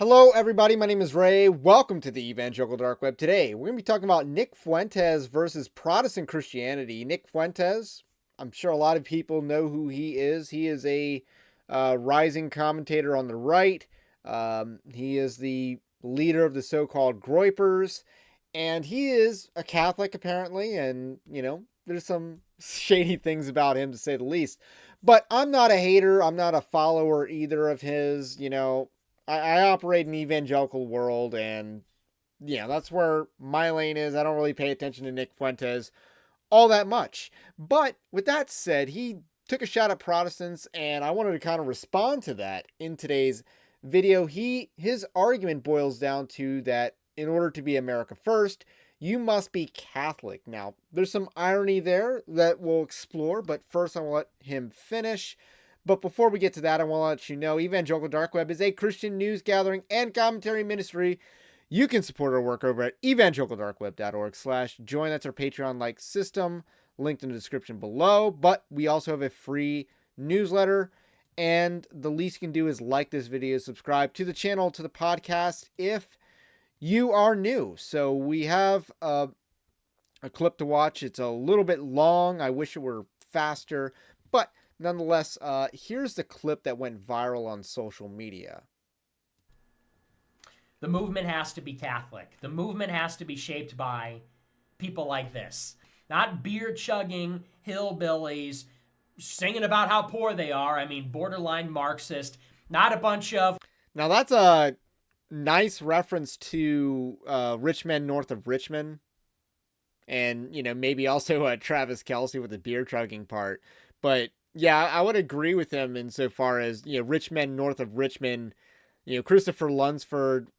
Hello, everybody. My name is Ray. Welcome to the Evangelical Dark Web. Today, we're going to be talking about Nick Fuentes versus Protestant Christianity. Nick Fuentes, I'm sure a lot of people know who he is. He is a rising commentator on the right. He is the leader of the so-called Groypers, and he is a Catholic, apparently. And, there's some shady things about him, to say the least. But I'm not a hater. I'm not a follower either of his. I operate in the evangelical world, and that's where my lane is. I don't really pay attention to Nick Fuentes all that much. But with that said, he took a shot at Protestants, and I wanted to kind of respond to that in today's video. His argument boils down to that in order to be America first, you must be Catholic. Now, there's some irony there that we'll explore, but first I will let him finish. But before we get to that, I want to let you know Evangelical Dark Web is a Christian news gathering and commentary ministry. You can support our work over at evangelicaldarkweb.org/join. That's our Patreon-like system, linked in the description below. But we also have a free newsletter, and the least you can do is like this video, subscribe to the channel, to the podcast if you are new. So we have a clip to watch. It's a little bit long. I wish it were faster, but nonetheless, here's the clip that went viral on social media. The movement has to be Catholic. The movement has to be shaped by people like this. Not beer-chugging hillbillies singing about how poor they are. I mean, borderline Marxist. Not a bunch of... Now, that's a nice reference to Rich Men North of Richmond. And, maybe also Travis Kelce with the beer-chugging part. But... yeah, I would agree with him insofar as, rich men north of Richmond, Christopher Lunsford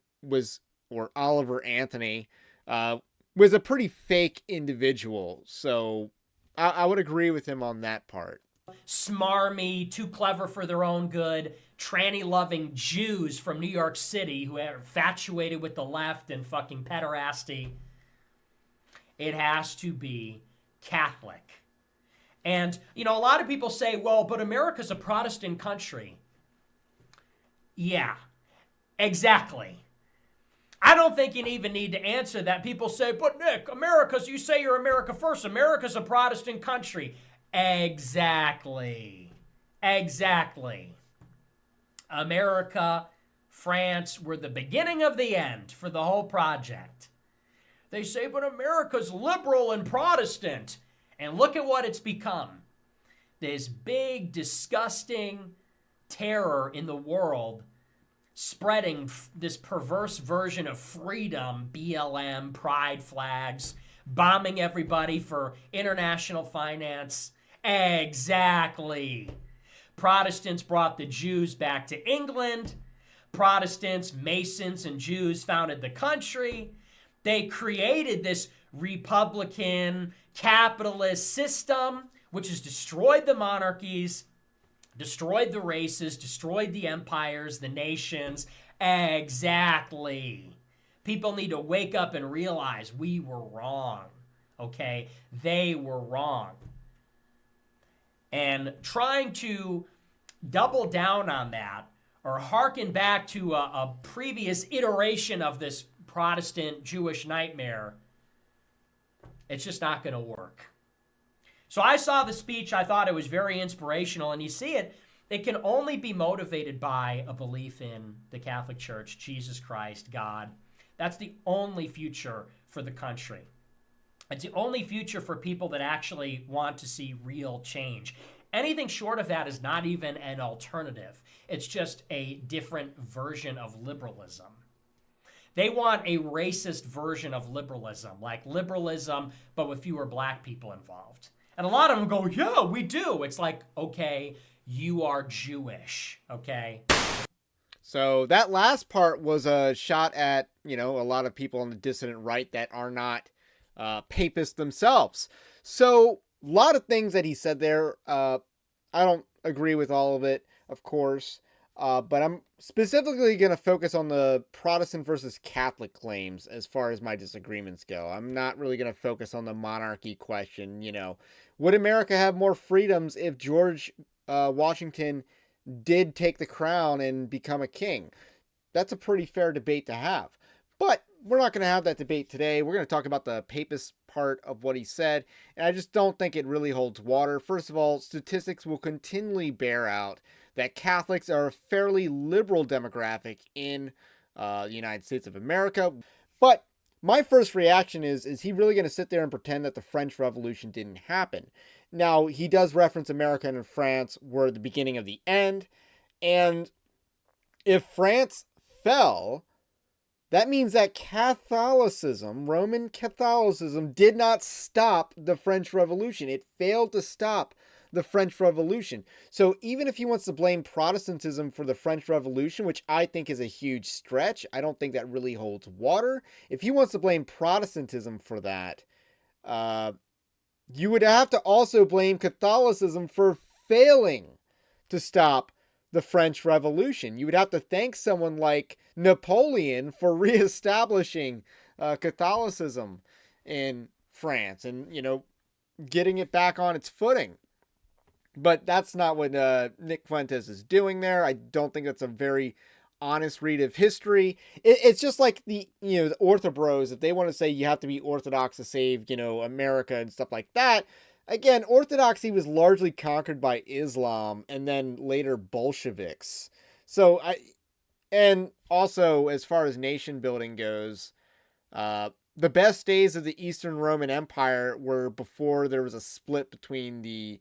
or Oliver Anthony, was a pretty fake individual. So I would agree with him on that part. Smarmy, too clever for their own good, tranny-loving Jews from New York City who are infatuated with the left and fucking pederasty. It has to be Catholic. And, a lot of people say, well, but America's a Protestant country. Yeah, exactly. I don't think you even need to answer that. People say, but Nick, you say you're America first. America's a Protestant country. Exactly. America, France were the beginning of the end for the whole project. They say, but America's liberal and Protestant. And look at what it's become. This big, disgusting terror in the world spreading this perverse version of freedom, BLM, pride flags, bombing everybody for international finance. Exactly. Protestants brought the Jews back to England. Protestants, Masons, and Jews founded the country. They created this Republican capitalist system, which has destroyed the monarchies, destroyed the races, destroyed the empires, the nations. Exactly. People need to wake up and realize we were wrong, okay? They were wrong. And trying to double down on that or hearken back to a previous iteration of this Protestant Jewish nightmare, it's just not going to work. So I saw the speech. I thought it was very inspirational. And you see it can only be motivated by a belief in the Catholic Church, Jesus Christ, God. That's the only future for the country. It's the only future for people that actually want to see real change. Anything short of that is not even an alternative. It's just a different version of liberalism. They want a racist version of liberalism, like liberalism, but with fewer black people involved. And a lot of them go, yeah, we do. It's like, okay, you are Jewish, okay? So that last part was a shot at, a lot of people on the dissident right that are not papists themselves. So a lot of things that he said there, I don't agree with all of it, of course. But I'm specifically going to focus on the Protestant versus Catholic claims as far as my disagreements go. I'm not really going to focus on the monarchy question. Would America have more freedoms if George Washington did take the crown and become a king? that's a pretty fair debate to have. But we're not going to have that debate today. We're going to talk about the papist part of what he said, and I just don't think it really holds water. First of all, statistics will continually bear out that Catholics are a fairly liberal demographic in the United States of America. But my first reaction is he really going to sit there and pretend that the French Revolution didn't happen? Now, he does reference America and France were the beginning of the end, and if France fell, that means that Catholicism, Roman Catholicism, did not stop the French Revolution. It failed to stop the French Revolution. So even if he wants to blame Protestantism for the French Revolution, which I think is a huge stretch, I don't think that really holds water. If he wants to blame Protestantism for that, you would have to also blame Catholicism for failing to stop the French Revolution. You would have to thank someone like Napoleon for reestablishing Catholicism in France and, getting it back on its footing. But that's not what Nick Fuentes is doing there. I don't think that's a very honest read of history. It's just like the Orthobros, if they want to say you have to be Orthodox to save, America and stuff like that. Again, Orthodoxy was largely conquered by Islam and then later Bolsheviks. And also as far as nation building goes, the best days of the Eastern Roman Empire were before there was a split between the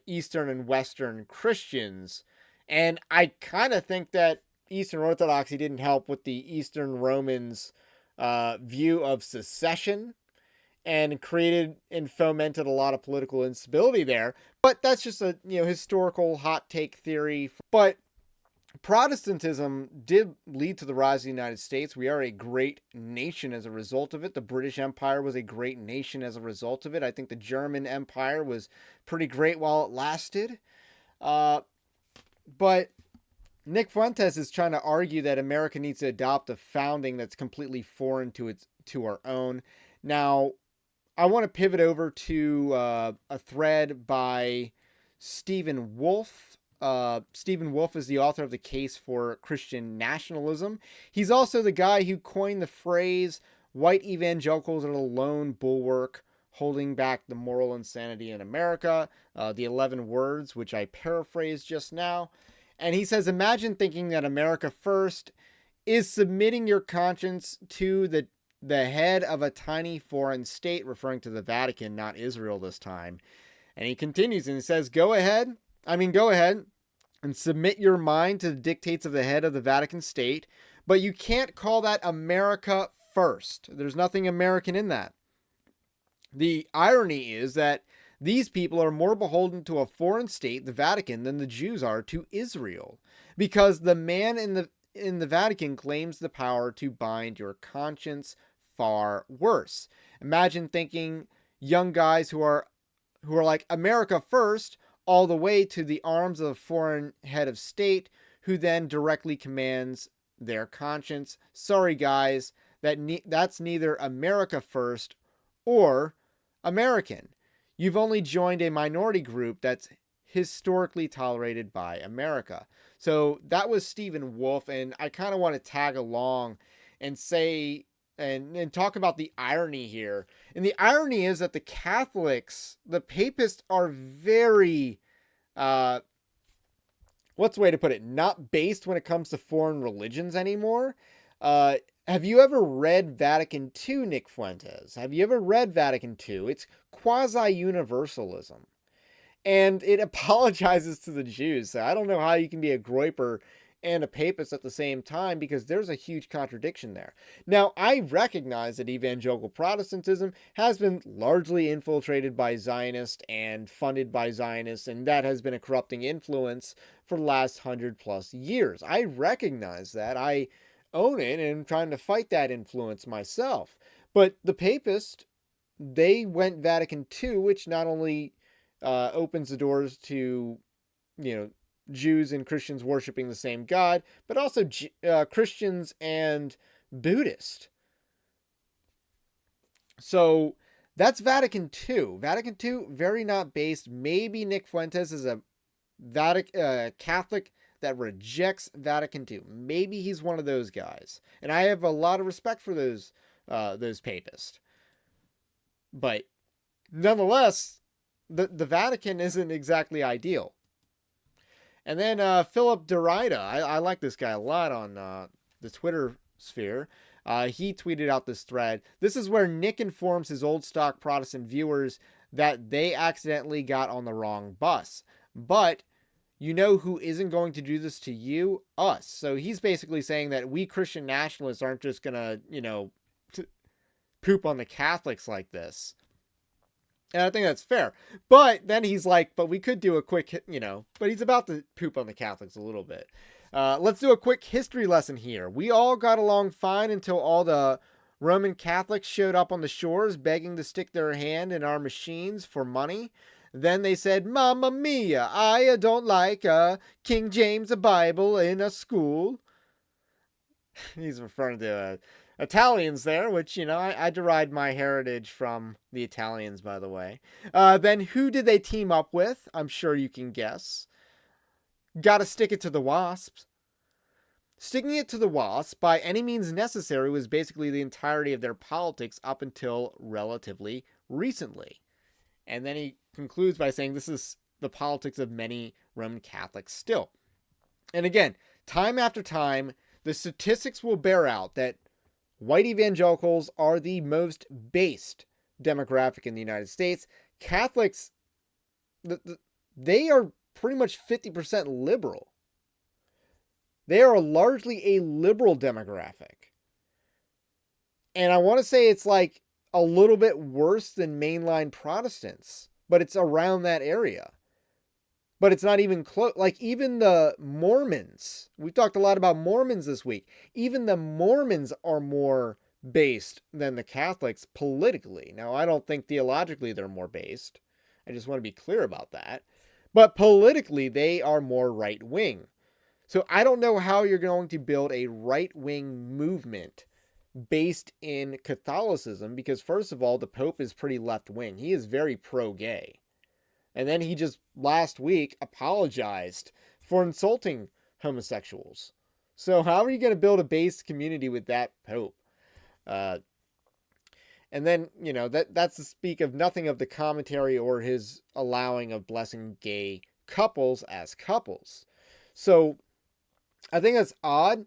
Eastern and Western Christians. And I kind of think that Eastern Orthodoxy didn't help with the Eastern Romans' view of secession and created and fomented a lot of political instability there. But that's just a historical hot take theory. But Protestantism did lead to the rise of the United States. We are a great nation as a result of it. The British Empire was a great nation as a result of it. I think the German Empire was pretty great while it lasted. But Nick Fuentes is trying to argue that America needs to adopt a founding that's completely foreign to our own. Now, I want to pivot over to a thread by Stephen Wolfe. Stephen Wolfe is the author of The Case for Christian Nationalism. He's also the guy who coined the phrase, white evangelicals are the lone bulwark holding back the moral insanity in America, the 11 words, which I paraphrased just now. And he says, imagine thinking that America first is submitting your conscience to the head of a tiny foreign state, referring to the Vatican, not Israel this time. And he continues and he says, go ahead and submit your mind to the dictates of the head of the Vatican state, but you can't call that America first. There's nothing American in that. The irony is that these people are more beholden to a foreign state, the Vatican, than the Jews are to Israel, because the man in the Vatican claims the power to bind your conscience far worse. Imagine thinking young guys who are like America first, all the way to the arms of a foreign head of state who then directly commands their conscience. Sorry, guys, that's neither America first or American. You've only joined a minority group that's historically tolerated by America. So that was Stephen Wolfe, and I kind of want to tag along and say and talk about the irony here. And the irony is that the Catholics, the papists, are very, what's the way to put it, not based when it comes to foreign religions anymore. Have you ever read Vatican II, Nick Fuentes? Have you ever read Vatican II? It's quasi-universalism. And it apologizes to the Jews. So I don't know how you can be a Groyper and a papist at the same time, because there's a huge contradiction there. Now, I recognize that evangelical Protestantism has been largely infiltrated by Zionists and funded by Zionists, and that has been a corrupting influence for the last 100+ years. I recognize that. I own it, and I'm trying to fight that influence myself. But the papists, they went Vatican II, which not only opens the doors to, Jews and Christians worshiping the same God, but also Christians and Buddhists. So that's Vatican II. Vatican II, very not based. Maybe Nick Fuentes is a Catholic that rejects Vatican II. Maybe he's one of those guys, and I have a lot of respect for those papists. But nonetheless, the Vatican isn't exactly ideal. And then Philip Derrida, I like this guy a lot on the Twitter sphere. He tweeted out this thread. This is where Nick informs his old stock Protestant viewers that they accidentally got on the wrong bus. But you know who isn't going to do this to you? Us. So he's basically saying that we Christian nationalists aren't just going to, poop on the Catholics like this. And I think that's fair. But then he's like, but we could do a quick, but he's about to poop on the Catholics a little bit. Let's do a quick history lesson here. We all got along fine until all the Roman Catholics showed up on the shores begging to stick their hand in our machines for money. Then they said, Mamma mia, I don't like King James Bible in a school. He's referring to Italians there, which, I derived my heritage from the Italians, by the way. Then who did they team up with? I'm sure you can guess. Gotta stick it to the wasps. Sticking it to the wasps by any means necessary was basically the entirety of their politics up until relatively recently. And then he concludes by saying this is the politics of many Roman Catholics still. And again, time after time, the statistics will bear out that white evangelicals are the most based demographic in the United States. Catholics, they are pretty much 50% liberal. They are largely a liberal demographic. And I want to say it's like a little bit worse than mainline Protestants, but it's around that area. But it's not even close. Like, even the Mormons, we talked a lot about Mormons this week. Even the Mormons are more based than the Catholics politically. Now, I don't think theologically they're more based. I just want to be clear about that. But politically, they are more right-wing. So I don't know how you're going to build a right-wing movement based in Catholicism, because first of all, the Pope is pretty left-wing. He is very pro-gay. And then he just last week apologized for insulting homosexuals. So how are you going to build a based community with that Pope? And then, that's to speak of nothing of the commentary or his allowing of blessing gay couples as couples. So I think that's odd.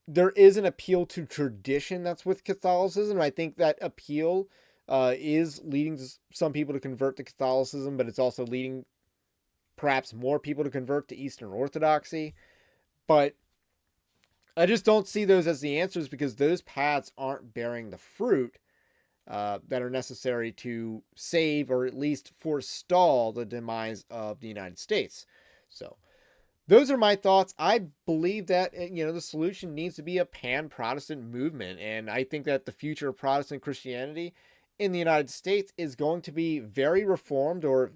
There is an appeal to tradition that's with Catholicism. I think that appeal is leading some people to convert to Catholicism, but it's also leading perhaps more people to convert to Eastern Orthodoxy. But I just don't see those as the answers, because those paths aren't bearing the fruit that are necessary to save or at least forestall the demise of the United States. So those are my thoughts. I believe that, the solution needs to be a pan-Protestant movement. And I think that the future of Protestant Christianity in the United States is going to be very reformed, or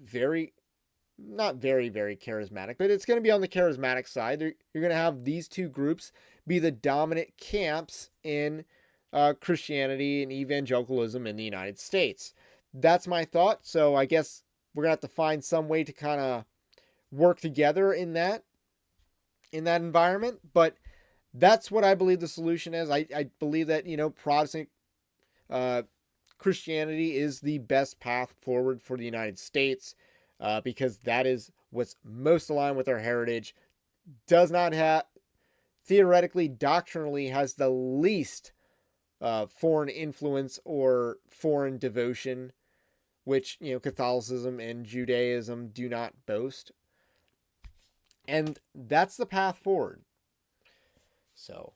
not very, very charismatic, but it's going to be on the charismatic side. You're going to have these two groups be the dominant camps in Christianity and evangelicalism in the United States. That's my thought. So I guess we're going to have to find some way to kind of work together in that environment. But that's what I believe the solution is. I believe that, Protestant Christianity is the best path forward for the United States, because that is what's most aligned with our heritage, does not have, theoretically, doctrinally, has the least foreign influence or foreign devotion, which, Catholicism and Judaism do not boast. And that's the path forward. So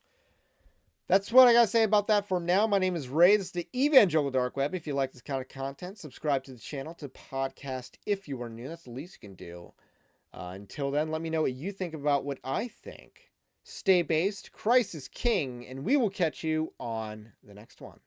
that's what I got to say about that for now. My name is Ray. This is the Evangelical Dark Web. If you like this kind of content, subscribe to the channel, to podcast if you are new. That's the least you can do. Until then, let me know what you think about what I think. Stay based, Christ is King, and we will catch you on the next one.